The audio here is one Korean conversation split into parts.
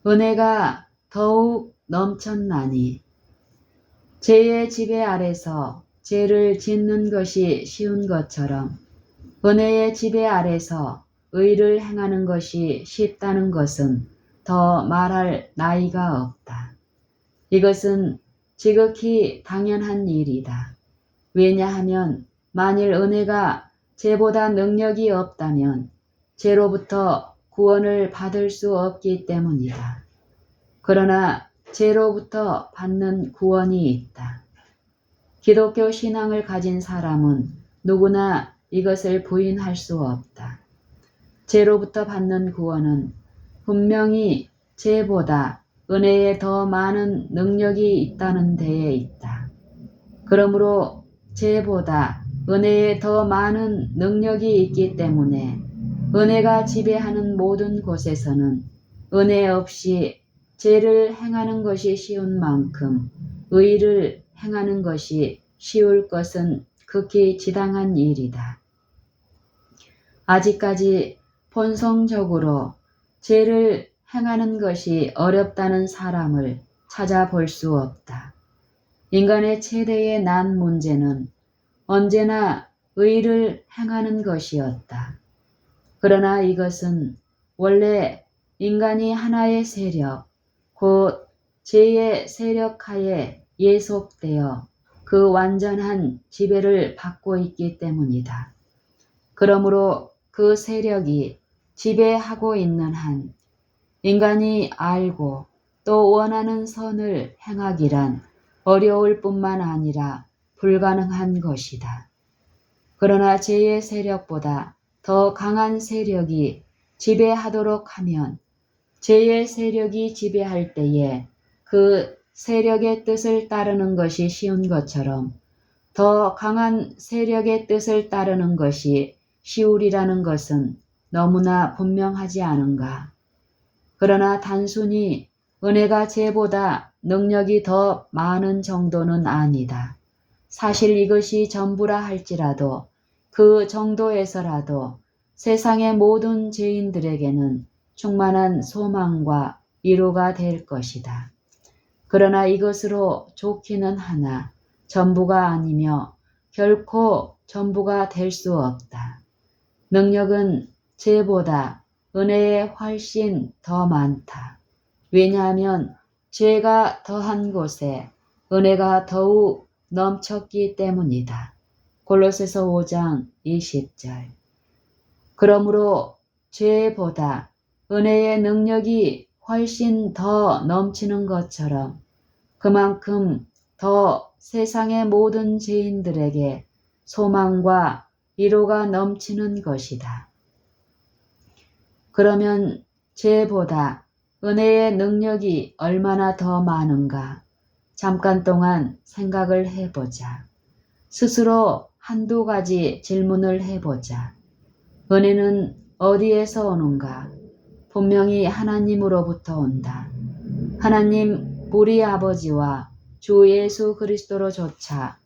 은혜가 더욱 넘쳤나니 죄의 지배 아래서 죄를 짓는 것이 쉬운 것처럼 은혜의 지배 아래서 의를 행하는 것이 쉽다는 것은 더 말할 나위가 없다. 이것은 지극히 당연한 일이다. 왜냐하면 만일 은혜가 죄보다 능력이 없다면 죄로부터 구원을 받을 수 없기 때문이다. 그러나 죄로부터 받는 구원이 있다. 기독교 신앙을 가진 사람은 누구나 이것을 부인할 수 없다. 죄로부터 받는 구원은 분명히 죄보다 은혜에 더 많은 능력이 있다는 데에 있다. 그러므로 죄보다 은혜에 더 많은 능력이 있기 때문에 은혜가 지배하는 모든 곳에서는 은혜 없이 죄를 행하는 것이 쉬운 만큼 의를 행하는 것이 쉬울 것은 극히 지당한 일이다. 아직까지 본성적으로 죄를 행하는 것이 어렵다는 사람을 찾아볼 수 없다. 인간의 최대의 난 문제는 언제나 의를 행하는 것이었다. 그러나 이것은 원래 인간이 하나의 세력, 곧 죄의 세력 하에 예속되어 그 완전한 지배를 받고 있기 때문이다. 그러므로 그 세력이 지배하고 있는 한 인간이 알고 또 원하는 선을 행하기란 어려울 뿐만 아니라 불가능한 것이다. 그러나 죄의 세력보다 더 강한 세력이 지배하도록 하면 죄의 세력이 지배할 때에 그 세력의 뜻을 따르는 것이 쉬운 것처럼 더 강한 세력의 뜻을 따르는 것이 쉬우리라는 것은 너무나 분명하지 않은가. 그러나 단순히 은혜가 죄보다 능력이 더 많은 정도는 아니다. 사실 이것이 전부라 할지라도 그 정도에서라도 세상의 모든 죄인들에게는 충만한 소망과 위로가 될 것이다. 그러나 이것으로 좋기는 하나 전부가 아니며 결코 전부가 될 수 없다. 능력은 죄보다 은혜에 훨씬 더 많다. 왜냐하면 죄가 더한 곳에 은혜가 더욱 넘쳤기 때문이다. 골로새서 5장 20절. 그러므로 죄보다 은혜의 능력이 훨씬 더 넘치는 것처럼 그만큼 더 세상의 모든 죄인들에게 소망과 위로가 넘치는 것이다. 그러면 죄보다 은혜의 능력이 얼마나 더 많은가? 잠깐 동안 생각을 해보자. 스스로 한두 가지 질문을 해보자. 은혜는 어디에서 오는가? 분명히 하나님으로부터 온다. 하나님 우리 아버지와 주 예수 그리스도로조차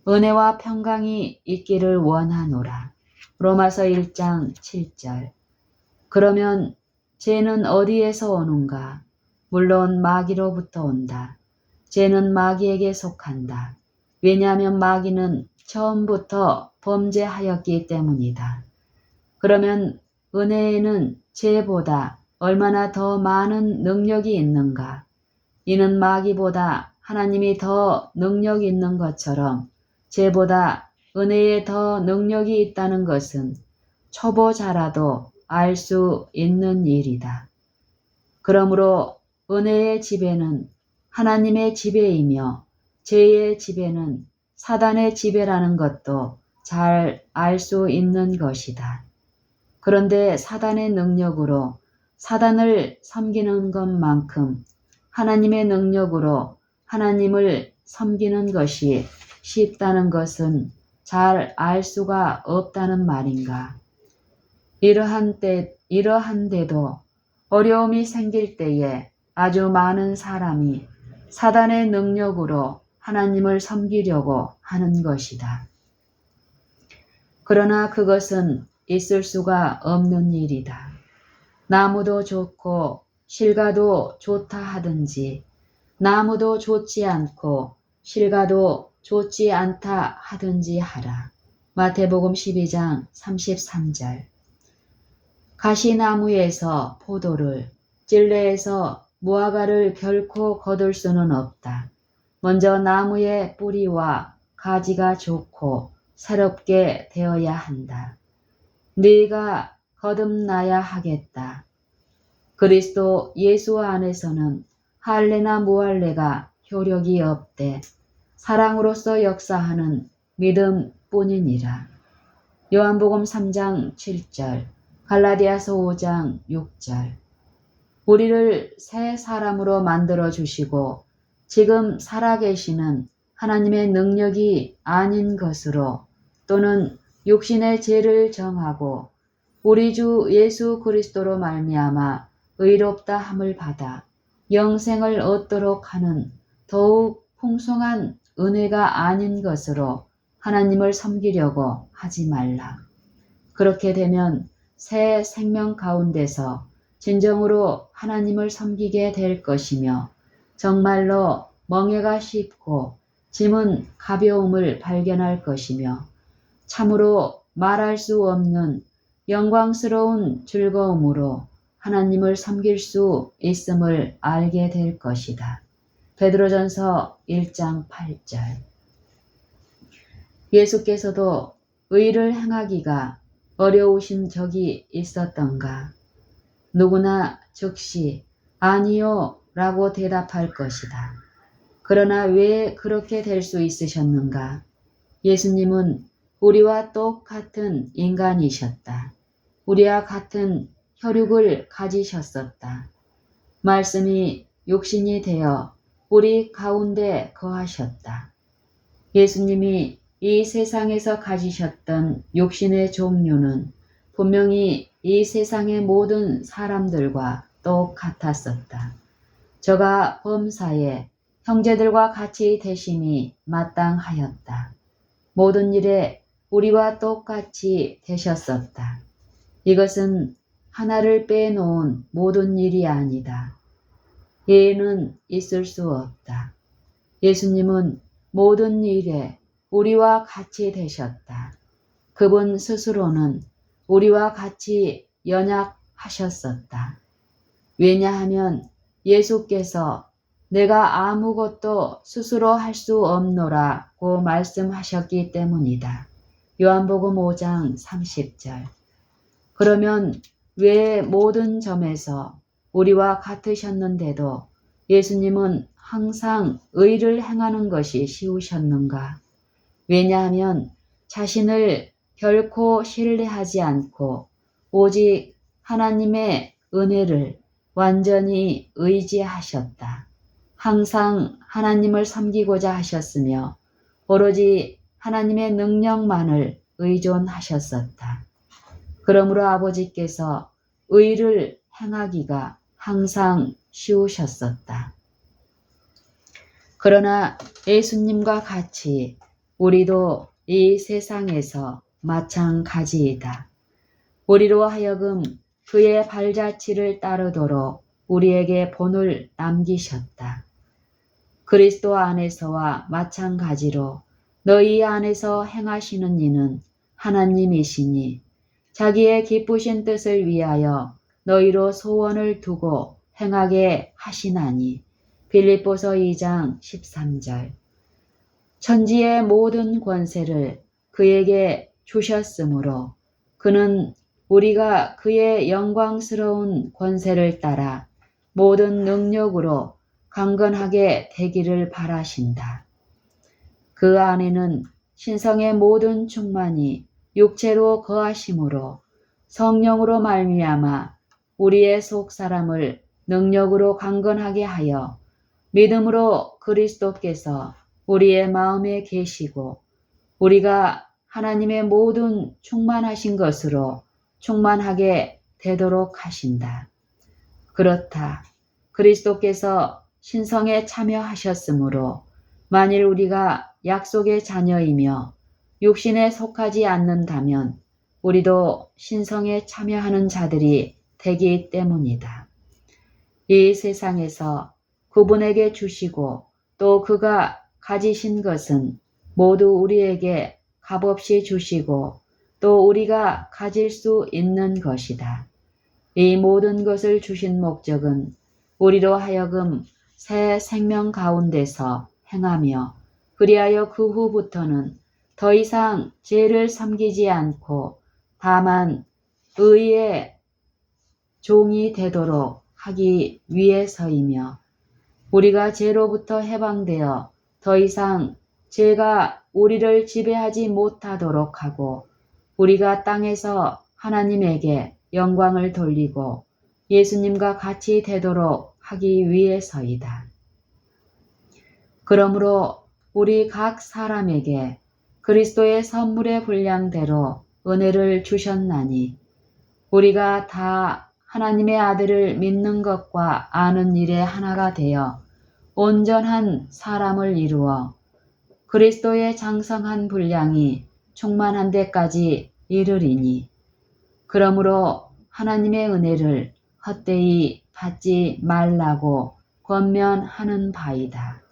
은혜와 평강이 있기를 원하노라. 로마서 1장 7절. 그러면 죄는 어디에서 오는가? 물론 마귀로부터 온다. 죄는 마귀에게 속한다. 왜냐하면 마귀는 처음부터 범죄하였기 때문이다. 그러면 은혜에는 죄보다 얼마나 더 많은 능력이 있는가? 이는 마귀보다 하나님이 더 능력이 있는 것처럼 죄보다 은혜에 더 능력이 있다는 것은 초보자라도 알 수 있는 일이다. 그러므로 은혜의 지배는 하나님의 지배이며 죄의 지배는 사단의 지배라는 것도 잘 알 수 있는 것이다. 그런데 사단의 능력으로 사단을 섬기는 것만큼 하나님의 능력으로 하나님을 섬기는 것이 쉽다는 것은 잘 알 수가 없다는 말인가. 이러한데도 어려움이 생길 때에 아주 많은 사람이 사단의 능력으로 하나님을 섬기려고 하는 것이다. 그러나 그것은 있을 수가 없는 일이다. 나무도 좋고 실과도 좋다 하든지 나무도 좋지 않고 실과도 좋지 않다 하든지 하라. 마태복음 12장 33절. 가시나무에서 포도를, 찔레에서 무화과를 결코 거둘 수는 없다. 먼저 나무의 뿌리와 가지가 좋고 새롭게 되어야 한다. 네가 거듭나야 하겠다. 그리스도 예수 안에서는 할례나 무할례가 효력이 없되 사랑으로서 역사하는 믿음뿐이니라. 요한복음 3장 7절, 갈라디아서 5장 6절. 우리를 새 사람으로 만들어 주시고 지금 살아계시는 하나님의 능력이 아닌 것으로 또는 육신의 죄를 정하고 우리 주 예수 그리스도로 말미암아 의롭다 함을 받아 영생을 얻도록 하는 더욱 풍성한 은혜가 아닌 것으로 하나님을 섬기려고 하지 말라. 그렇게 되면 새 생명 가운데서 진정으로 하나님을 섬기게 될 것이며 정말로 멍에가 쉽고 짐은 가벼움을 발견할 것이며 참으로 말할 수 없는 영광스러운 즐거움으로 하나님을 섬길 수 있음을 알게 될 것이다. 베드로전서 1장 8절. 예수께서도 의를 행하기가 어려우신 적이 있었던가? 누구나 즉시 아니요 라고 대답할 것이다. 그러나 왜 그렇게 될 수 있으셨는가? 예수님은 우리와 똑같은 인간이셨다. 우리와 같은 혈육을 가지셨었다. 말씀이 육신이 되어 우리 가운데 거하셨다. 예수님이 이 세상에서 가지셨던 육신의 종류는 분명히 이 세상의 모든 사람들과 똑같았었다. 저가 범사에 형제들과 같이 되심이 마땅하였다. 모든 일에 우리와 똑같이 되셨었다. 이것은 하나를 빼놓은 모든 일이 아니다. 예는 있을 수 없다. 예수님은 모든 일에 우리와 같이 되셨다. 그분 스스로는 우리와 같이 연약하셨었다. 왜냐하면 예수께서 내가 아무것도 스스로 할 수 없노라고 말씀하셨기 때문이다. 요한복음 5장 30절. 그러면 왜 모든 점에서 우리와 같으셨는데도 예수님은 항상 의를 행하는 것이 쉬우셨는가? 왜냐하면 자신을 결코 신뢰하지 않고 오직 하나님의 은혜를 완전히 의지하셨다. 항상 하나님을 섬기고자 하셨으며 오로지 하나님의 능력만을 의존하셨었다. 그러므로 아버지께서 의를 행하기가 항상 쉬우셨었다. 그러나 예수님과 같이 우리도 이 세상에서 마찬가지이다. 우리로 하여금 그의 발자취를 따르도록 우리에게 본을 남기셨다. 그리스도 안에서와 마찬가지로 너희 안에서 행하시는 이는 하나님이시니 자기의 기쁘신 뜻을 위하여 너희로 소원을 두고 행하게 하시나니. 빌립보서 2장 13절. 천지의 모든 권세를 그에게 주셨으므로 그는 우리가 그의 영광스러운 권세를 따라 모든 능력으로 강건하게 되기를 바라신다. 그 안에는 신성의 모든 충만이 육체로 거하심으로 성령으로 말미암아 우리의 속사람을 능력으로 강건하게 하여 믿음으로 그리스도께서 우리의 마음에 계시고 우리가 하나님의 모든 충만하신 것으로 충만하게 되도록 하신다. 그렇다. 그리스도께서 신성에 참여하셨으므로 만일 우리가 약속의 자녀이며 육신에 속하지 않는다면 우리도 신성에 참여하는 자들이 되기 때문이다. 이 세상에서 그분에게 주시고 또 그가 가지신 것은 모두 우리에게 값없이 주시고 또 우리가 가질 수 있는 것이다. 이 모든 것을 주신 목적은 우리로 하여금 새 생명 가운데서 행하며 그리하여 그 후부터는 더 이상 죄를 섬기지 않고 다만 의의 종이 되도록 하기 위해서이며 우리가 죄로부터 해방되어 더 이상 죄가 우리를 지배하지 못하도록 하고 우리가 땅에서 하나님에게 영광을 돌리고 예수님과 같이 되도록 하기 위해서이다. 그러므로 우리 각 사람에게 그리스도의 선물의 분량대로 은혜를 주셨나니 우리가 다 하나님의 아들을 믿는 것과 아는 일에 하나가 되어 온전한 사람을 이루어 그리스도의 장성한 분량이 충만한 데까지 이르리니 그러므로 하나님의 은혜를 헛되이 받지 말라고 권면하는 바이다.